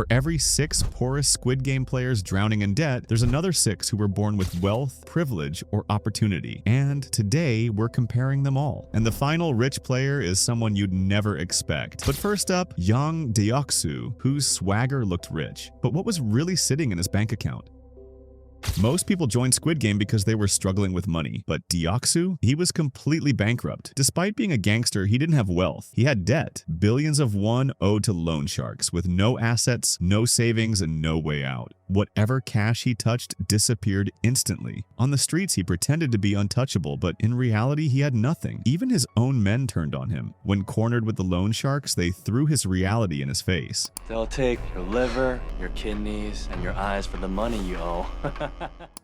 For every 6 poorest Squid Game players drowning in debt, there's another 6 who were born with wealth, privilege, or opportunity. And today, we're comparing them all. And the final rich player is someone you'd never expect. But first up, Yang Deoxu, whose swagger looked rich. But what was really sitting in his bank account? Most people joined Squid Game because they were struggling with money, but Deoxu, he was completely bankrupt. Despite being a gangster, he didn't have wealth. He had debt, billions of won owed to loan sharks, with no assets, no savings, and no way out. Whatever cash he touched disappeared instantly. On the streets, he pretended to be untouchable, but in reality, he had nothing. Even his own men turned on him. When cornered with the loan sharks, they threw his reality in his face. They'll take your liver, your kidneys, and your eyes for the money you owe.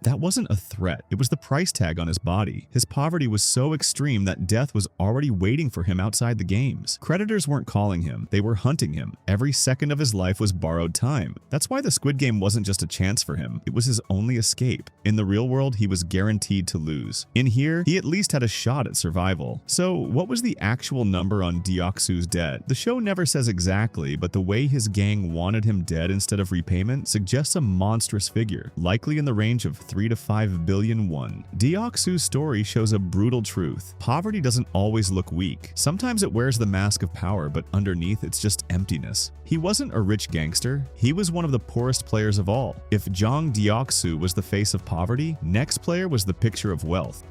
That wasn't a threat. It was the price tag on his body. His poverty was so extreme that death was already waiting for him outside the games. Creditors weren't calling him. They were hunting him. Every second of his life was borrowed time. That's why the Squid Game wasn't just a chance for him. It was his only escape. In the real world, he was guaranteed to lose. In here, he at least had a shot at survival. So what was the actual number on Deoxu's debt? The show never says exactly, but the way his gang wanted him dead instead of repayment suggests a monstrous figure, likely in the range of 3 to 5 billion won. Deoxu's story shows a brutal truth. Poverty doesn't always look weak. Sometimes it wears the mask of power, but underneath it's just emptiness. He wasn't a rich gangster. He was one of the poorest players of all. If Jong Deoxu was the face of poverty, next player was the picture of wealth.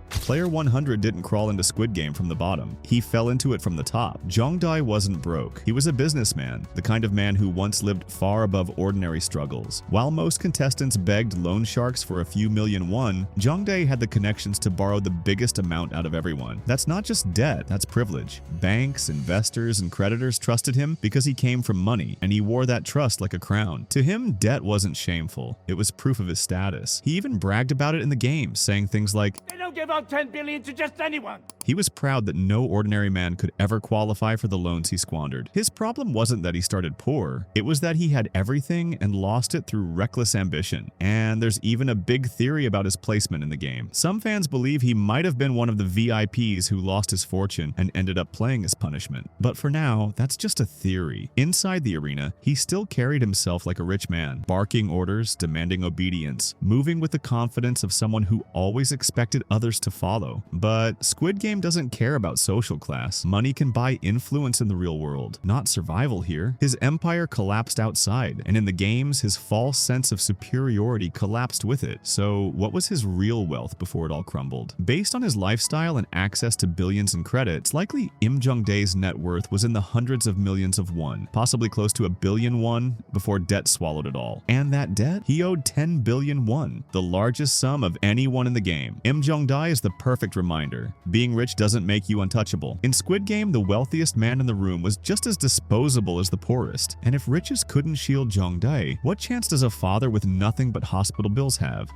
Player 100 didn't crawl into Squid Game from the bottom. He fell into it from the top. Jong Dai wasn't broke. He was a businessman, the kind of man who once lived far above ordinary struggles. While most contestants begged loan sharks for a few million won, Jong Dai had the connections to borrow the biggest amount out of everyone. That's not just debt, that's privilege. Banks, investors, and creditors trusted him because he came from money, and he wore that trust like a crown. To him, debt wasn't shameful. It was proof of his status. He even bragged about it in the game, saying things like, "They don't give out 10 billion to just anyone." He was proud that no ordinary man could ever qualify for the loans he squandered. His problem wasn't that he started poor, it was that he had everything and lost it through reckless ambition. And there's even a big theory about his placement in the game. Some fans believe he might have been one of the VIPs who lost his fortune and ended up playing as punishment. But for now, that's just a theory. Inside the arena, he still carried himself like a rich man, barking orders, demanding obedience, moving with the confidence of someone who always expected others to follow. But Squid Game doesn't care about social class. Money can buy influence in the real world, not survival here. His empire collapsed outside, and in the games, his false sense of superiority collapsed with it. So what was his real wealth before it all crumbled? Based on his lifestyle and access to billions in credit, it's likely Jong Dai's net worth was in the hundreds of millions of won, possibly close to 1 billion won before debt swallowed it all. And that debt? He owed 10 billion won, the largest sum of anyone in the game. Jong Dai is the perfect reminder. Being rich doesn't make you untouchable. In Squid Game, the wealthiest man in the room was just as disposable as the poorest. And if riches couldn't shield Jong Dai, what chance does a father with nothing but hospital bills have?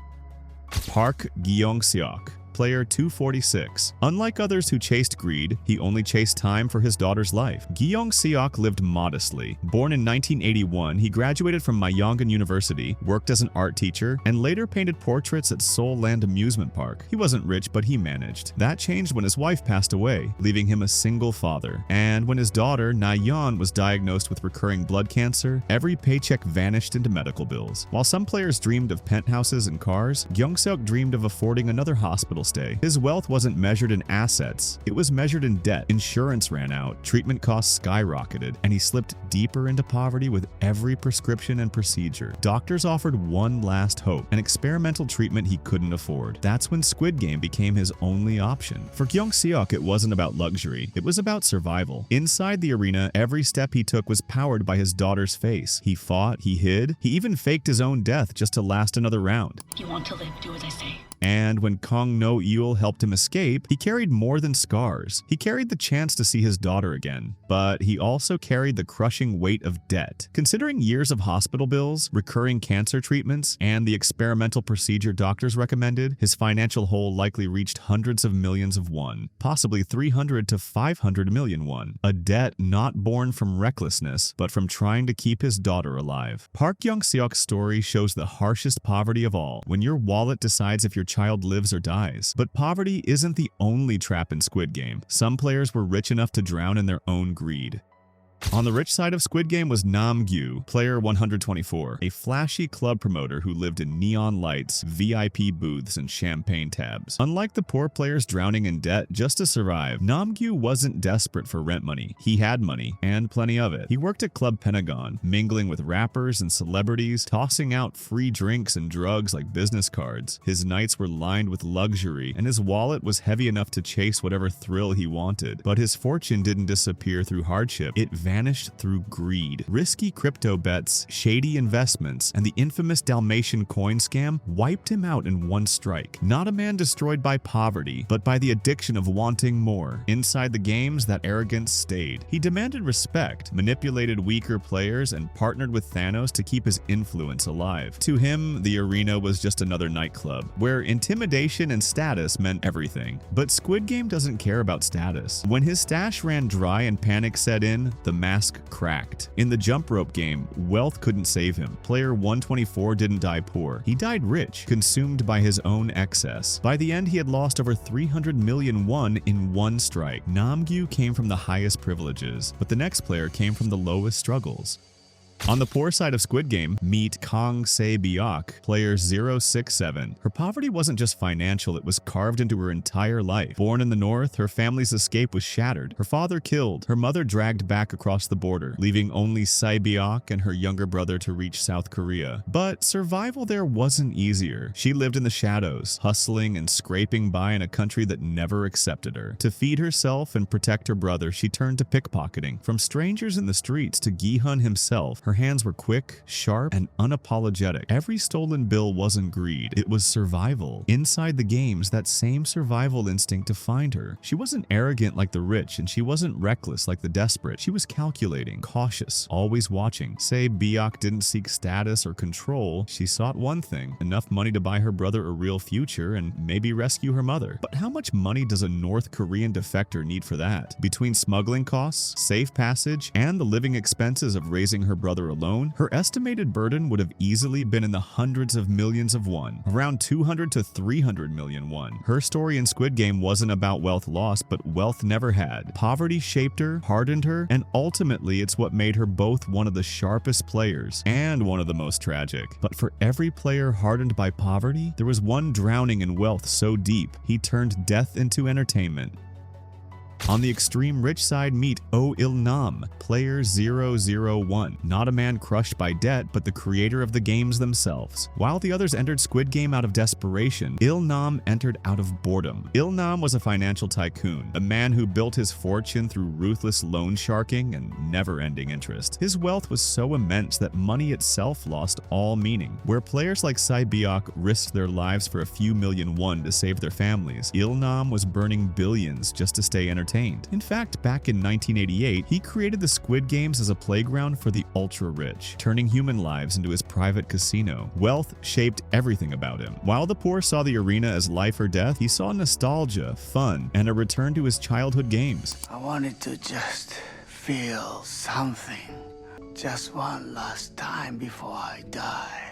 Park Guong Seak, player 246. Unlike others who chased greed, he only chased time for his daughter's life. Guong Seak lived modestly. Born in 1981, he graduated from Myeonggan University, worked as an art teacher, and later painted portraits at Seoul Land Amusement Park. He wasn't rich, but he managed. That changed when his wife passed away, leaving him a single father. And when his daughter, Na-yeon, was diagnosed with recurring blood cancer, every paycheck vanished into medical bills. While some players dreamed of penthouses and cars, Guong Seak dreamed of affording another hospital stay. His wealth wasn't measured in assets, it was measured in debt. Insurance ran out, treatment costs skyrocketed, and he slipped deeper into poverty with every prescription and procedure. Doctors offered one last hope, an experimental treatment he couldn't afford. That's when Squid Game became his only option. For Guong Seak, it wasn't about luxury, it was about survival. Inside the arena, every step he took was powered by his daughter's face. He fought, he hid, he even faked his own death just to last another round. If you want to live, do as I say. And when Kong No-eul helped him escape, he carried more than scars. He carried the chance to see his daughter again, but he also carried the crushing weight of debt. Considering years of hospital bills, recurring cancer treatments, and the experimental procedure doctors recommended, his financial hole likely reached hundreds of millions of won, possibly 300 to 500 million won. A debt not born from recklessness, but from trying to keep his daughter alive. Park Guong Seak's story shows the harshest poverty of all, when your wallet decides if your child lives or dies. But poverty isn't the only trap in Squid Game. Some players were rich enough to drown in their own greed. On the rich side of Squid Game was Namu, player 124, a flashy club promoter who lived in neon lights, VIP booths, and champagne tabs. Unlike the poor players drowning in debt just to survive, Namu wasn't desperate for rent money. He had money, and plenty of it. He worked at Club Pentagon, mingling with rappers and celebrities, tossing out free drinks and drugs like business cards. His nights were lined with luxury, and his wallet was heavy enough to chase whatever thrill he wanted. But his fortune didn't disappear through hardship. It vanished through greed. Risky crypto bets, shady investments, and the infamous Dalmatian coin scam wiped him out in one strike. Not a man destroyed by poverty, but by the addiction of wanting more. Inside the games, that arrogance stayed. He demanded respect, manipulated weaker players, and partnered with Thanos to keep his influence alive. To him, the arena was just another nightclub, where intimidation and status meant everything. But Squid Game doesn't care about status. When his stash ran dry and panic set in, the mask cracked. In the jump rope game, wealth couldn't save him. Player 124 didn't die poor. He died rich, consumed by his own excess. By the end, he had lost over 300 million won in one strike. Namu came from the highest privileges, but the next player came from the lowest struggles. On the poor side of Squid Game, meet Guong Seak, player 067. Her poverty wasn't just financial, it was carved into her entire life. Born in the north, her family's escape was shattered. Her father killed, her mother dragged back across the border, leaving only Seak and her younger brother to reach South Korea. But survival there wasn't easier. She lived in the shadows, hustling and scraping by in a country that never accepted her. To feed herself and protect her brother, she turned to pickpocketing. From strangers in the streets to Hun himself, her hands were quick, sharp, and unapologetic. Every stolen bill wasn't greed, it was survival. Inside the games, that same survival instinct defined her. She wasn't arrogant like the rich, and she wasn't reckless like the desperate. She was calculating, cautious, always watching. Biak didn't seek status or control. She sought one thing: enough money to buy her brother a real future and maybe rescue her mother. But how much money does a North Korean defector need for that? Between smuggling costs, safe passage, and the living expenses of raising her brother alone, her estimated burden would have easily been in the hundreds of millions of won, around 200 to 300 million won. Her story in Squid Game wasn't about wealth lost, but wealth never had. Poverty shaped her, hardened her, and ultimately it's what made her both one of the sharpest players and one of the most tragic. But for every player hardened by poverty, there was one drowning in wealth so deep, he turned death into entertainment. On the extreme rich side, meet Nam, player 001. Not a man crushed by debt, but the creator of the games themselves. While the others entered Squid Game out of desperation, Nam entered out of boredom. Nam was a financial tycoon, a man who built his fortune through ruthless loan sharking and never-ending interest. His wealth was so immense that money itself lost all meaning. Where players like Biak risked their lives for a few million won to save their families, Nam was burning billions just to stay entertained. In fact, back in 1988, he created the Squid Games as a playground for the ultra-rich, turning human lives into his private casino. Wealth shaped everything about him. While the poor saw the arena as life or death, he saw nostalgia, fun, and a return to his childhood games. I wanted to just feel something, just one last time before I die.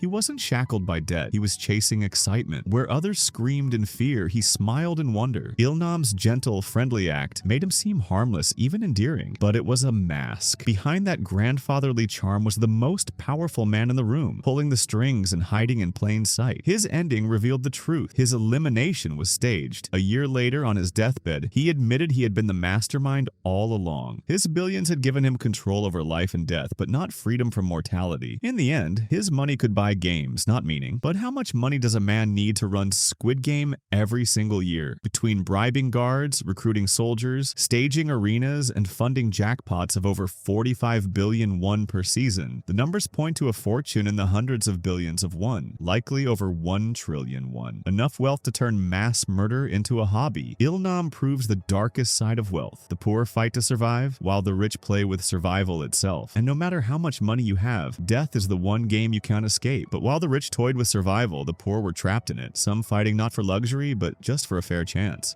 He wasn't shackled by debt, he was chasing excitement. Where others screamed in fear, he smiled in wonder. Nam's gentle, friendly act made him seem harmless, even endearing. But it was a mask. Behind that grandfatherly charm was the most powerful man in the room, pulling the strings and hiding in plain sight. His ending revealed the truth. His elimination was staged. A year later, on his deathbed, he admitted he had been the mastermind all along. His billions had given him control over life and death, but not freedom from mortality. In the end, his money could buy games, not meaning. But how much money does a man need to run Squid Game every single year? Between bribing guards, recruiting soldiers, staging arenas, and funding jackpots of over 45 billion won per season, the numbers point to a fortune in the hundreds of billions of won, likely over 1 trillion won. Enough wealth to turn mass murder into a hobby. Nam proves the darkest side of wealth. The poor fight to survive, while the rich play with survival itself. And no matter how much money you have, death is the one game you can't escape. But while the rich toyed with survival, the poor were trapped in it, some fighting not for luxury, but just for a fair chance.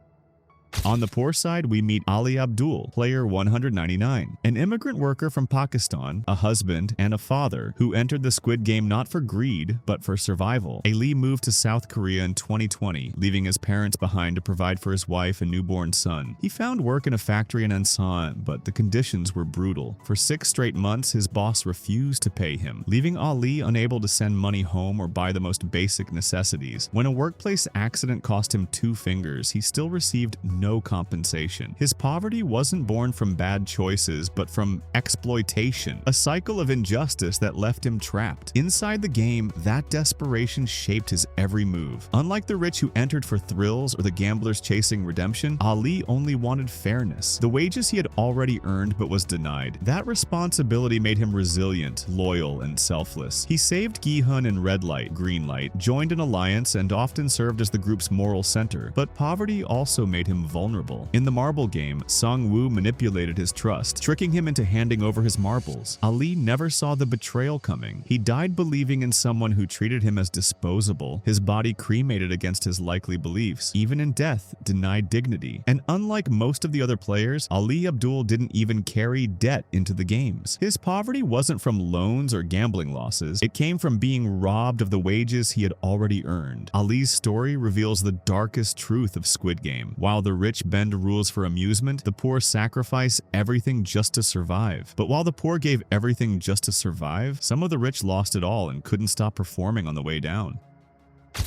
On the poor side, we meet Ali Abdul, player 199, an immigrant worker from Pakistan, a husband, and a father who entered the Squid Game not for greed, but for survival. Ali moved to South Korea in 2020, leaving his parents behind to provide for his wife and newborn son. He found work in a factory in Ansan, but the conditions were brutal. For 6 straight months, his boss refused to pay him, leaving Ali unable to send money home or buy the most basic necessities. When a workplace accident cost him 2 fingers, he still received no compensation. His poverty wasn't born from bad choices, but from exploitation, a cycle of injustice that left him trapped. Inside the game, that desperation shaped his every move. Unlike the rich who entered for thrills or the gamblers chasing redemption, Ali only wanted fairness, the wages he had already earned but was denied. That responsibility made him resilient, loyal, and selfless. He saved Siongi Hun in red light, green light, joined an alliance, and often served as the group's moral center. But poverty also made him vulnerable. In the marble game, Song-woo manipulated his trust, tricking him into handing over his marbles. Ali never saw the betrayal coming. He died believing in someone who treated him as disposable, his body cremated against his likely beliefs, even in death, denied dignity. And unlike most of the other players, Ali Abdul didn't even carry debt into the games. His poverty wasn't from loans or gambling losses. It came from being robbed of the wages he had already earned. Ali's story reveals the darkest truth of Squid Game. While the rich bend rules for amusement, the poor sacrifice everything just to survive. But while the poor gave everything just to survive, some of the rich lost it all and couldn't stop performing on the way down.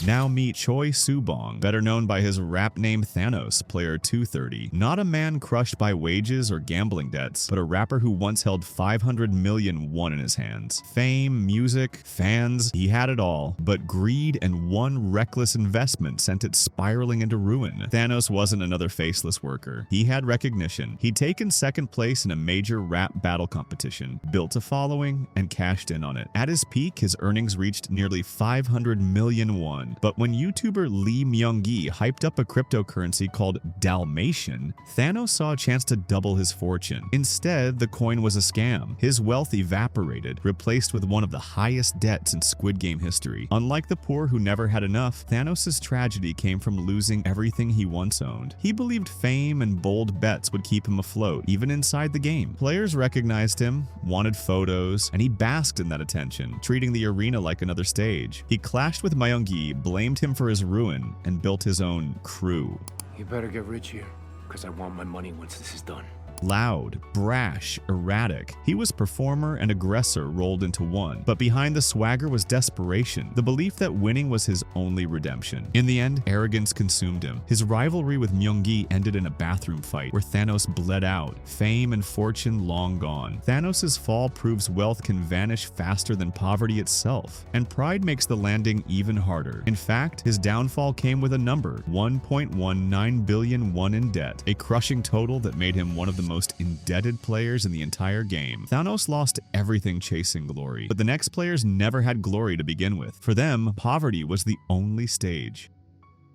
Now meet Choi Soo-bong, better known by his rap name Thanos, player 230. Not a man crushed by wages or gambling debts, but a rapper who once held 500 million won in his hands. Fame, music, fans, he had it all. But greed and one reckless investment sent it spiraling into ruin. Thanos wasn't another faceless worker. He had recognition. He'd taken second place in a major rap battle competition, built a following, and cashed in on it. At his peak, his earnings reached nearly 500 million won. But when YouTuber Lee Myung-gi hyped up a cryptocurrency called Dalmatian, Thanos saw a chance to double his fortune. Instead, the coin was a scam. His wealth evaporated, replaced with one of the highest debts in Squid Game history. Unlike the poor who never had enough, Thanos' tragedy came from losing everything he once owned. He believed fame and bold bets would keep him afloat, even inside the game. Players recognized him, wanted photos, and he basked in that attention, treating the arena like another stage. He clashed with Myung-gi, blamed him for his ruin, and built his own crew. You better get rich here, because I want my money once this is done. Loud, brash, erratic. He was performer and aggressor rolled into one. But behind the swagger was desperation, the belief that winning was his only redemption. In the end, arrogance consumed him. His rivalry with Myung-gi ended in a bathroom fight where Thanos bled out, fame and fortune long gone. Thanos' fall proves wealth can vanish faster than poverty itself, and pride makes the landing even harder. In fact, his downfall came with a number, 1.19 billion won in debt, a crushing total that made him one of the most indebted players in the entire game. Thanos lost everything chasing glory, but the next players never had glory to begin with. For them, poverty was the only stage.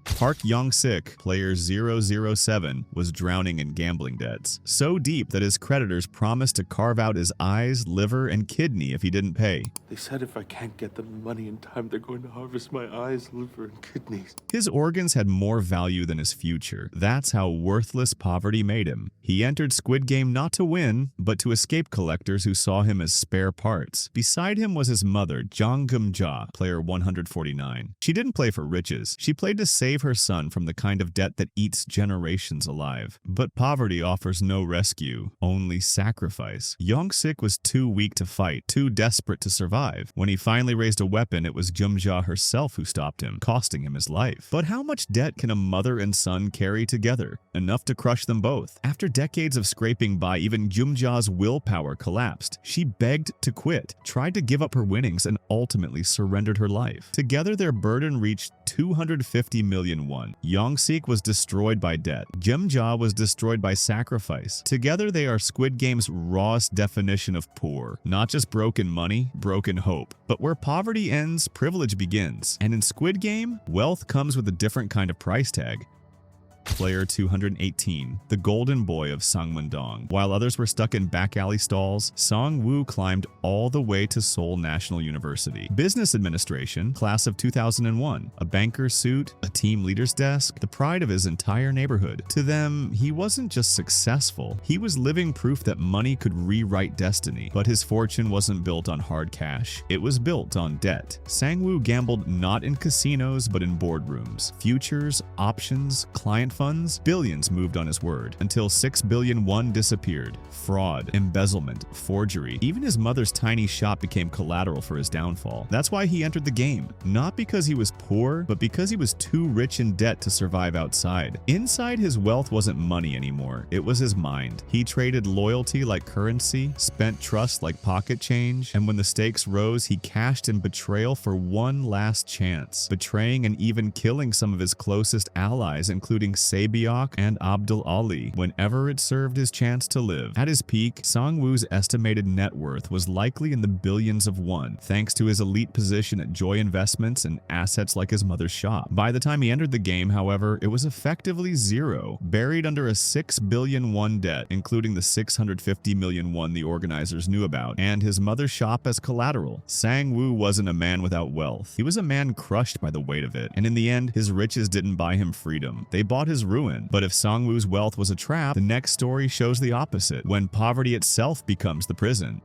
Park Yong Sick, player 007, was drowning in gambling debts, so deep that his creditors promised to carve out his eyes, liver, and kidney if he didn't pay. They said if I can't get them money in time, they're going to harvest my eyes, liver, and kidneys. His organs had more value than his future. That's how worthless poverty made him. He entered Squid Game not to win, but to escape collectors who saw him as spare parts. Beside him was his mother, Jong Dai, player 149. She didn't play for riches. She played to save her son from the kind of debt that eats generations alive. But poverty offers no rescue, only sacrifice. Yong Sick was too weak to fight, too desperate to survive. When he finally raised a weapon, it was Dai herself who stopped him, costing him his life. But how much debt can a mother and son carry together? Enough to crush them both. After decades of scraping by, even Dai's willpower collapsed. She begged to quit, tried to give up her winnings, and ultimately surrendered her life. Together, their burden reached 250 million won. Yong Sick was destroyed by debt. Dai was destroyed by sacrifice. Together, they are Squid Game's rawest definition of poor. Not just broken money, broken hope. But where poverty ends, privilege begins. And in Squid Game, wealth comes with a different kind of price tag. Player 218, the golden boy of Sangwon-dong. While others were stuck in back alley stalls, Song-woo climbed all the way to Seoul National University. Business administration, class of 2001, a banker's suit, a team leader's desk, the pride of his entire neighborhood. To them, he wasn't just successful, he was living proof that money could rewrite destiny. But his fortune wasn't built on hard cash, it was built on debt. Sang-woo gambled not in casinos but in boardrooms. Futures, options, client funds, billions moved on his word, until 6 billion won disappeared. Fraud, embezzlement, forgery. Even his mother's tiny shop became collateral for his downfall. That's why he entered the game. Not because he was poor, but because he was too rich in debt to survive outside. Inside, his wealth wasn't money anymore, it was his mind. He traded loyalty like currency, spent trust like pocket change, and when the stakes rose, he cashed in betrayal for one last chance, betraying and even killing some of his closest allies, including Sae-byeok and Abdul Ali, whenever it served his chance to live. At his peak, Sang-woo's estimated net worth was likely in the billions of won, thanks to his elite position at Joy Investments and assets like his mother's shop. By the time he entered the game, however, it was effectively zero, buried under a 6 billion won debt, including the 650 million won the organizers knew about, and his mother's shop as collateral. Sang-woo wasn't a man without wealth. He was a man crushed by the weight of it, and in the end, his riches didn't buy him freedom. They bought his ruin. But if Sang-woo's wealth was a trap, the next story shows the opposite, when poverty itself becomes the prison.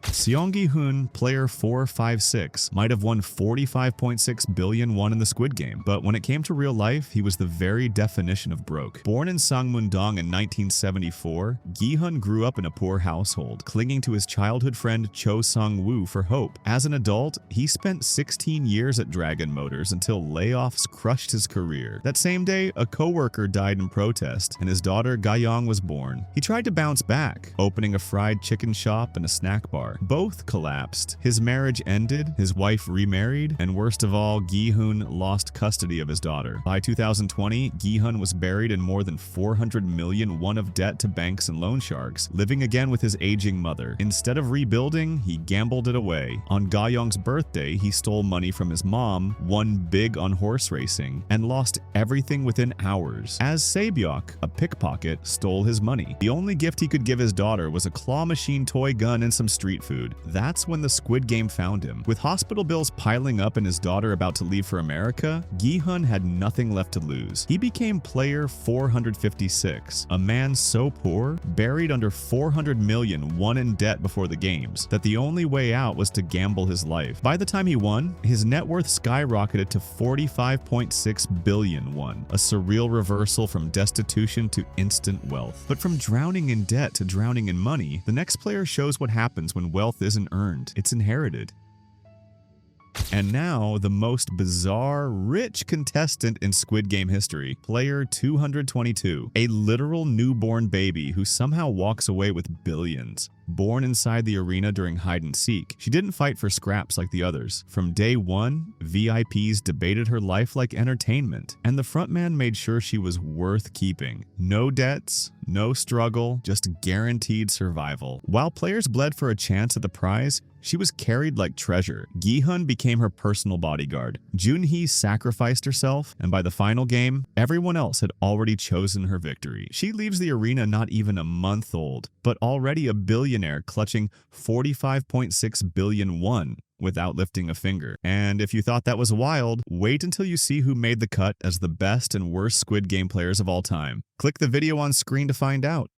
Siongi Hun, player 456, might have won 45.6 billion won in the Squid Game, but when it came to real life, he was the very definition of broke. Born in Sangmun-dong in 1974, Gi-hun grew up in a poor household, clinging to his childhood friend Cho Sang-woo for hope. As an adult, he spent 16 years at Dragon Motors until layoffs crushed his career. That same day, a co-worker died in protest, and his daughter Ga-young was born. He tried to bounce back, opening a fried chicken shop and a snack bar. Both collapsed. His marriage ended, his wife remarried, and worst of all, Gi-hun lost custody of his daughter. By 2020, Gi-hun was buried in more than 400 million won of debt to banks and loan sharks, living again with his aging mother. Instead of rebuilding, he gambled it away. On Ga-young's birthday, he stole money from his mom, won big on horse racing, and lost everything within hours. As Sae-byeok, a pickpocket, stole his money. The only gift he could give his daughter was a claw machine toy gun and some street food. That's when the Squid Game found him. With hospital bills piling up and his daughter about to leave for America, Gi-hun had nothing left to lose. He became player 456, a man so poor, buried under 400 million won in debt before the games, that the only way out was to gamble his life. By the time he won, his net worth skyrocketed to 45.6 billion won, a surreal reversal from destitution to instant wealth. But from drowning in debt to drowning in money, the next player shows what happens when wealth isn't earned, it's inherited. And now, the most bizarre, rich contestant in Squid Game history, player 222, a literal newborn baby who somehow walks away with billions. Born inside the arena during hide and seek, she didn't fight for scraps like the others. From day one, VIPs debated her life like entertainment, and the frontman made sure she was worth keeping. No debts, no struggle, just guaranteed survival. While players bled for a chance at the prize, she was carried like treasure. Gi-hun became her personal bodyguard. Junhee sacrificed herself, and by the final game, everyone else had already chosen her victory. She leaves the arena not even a month old, but already a billionaire clutching 45.6 billion won without lifting a finger. And if you thought that was wild, wait until you see who made the cut as the best and worst Squid Game players of all time. Click the video on screen to find out.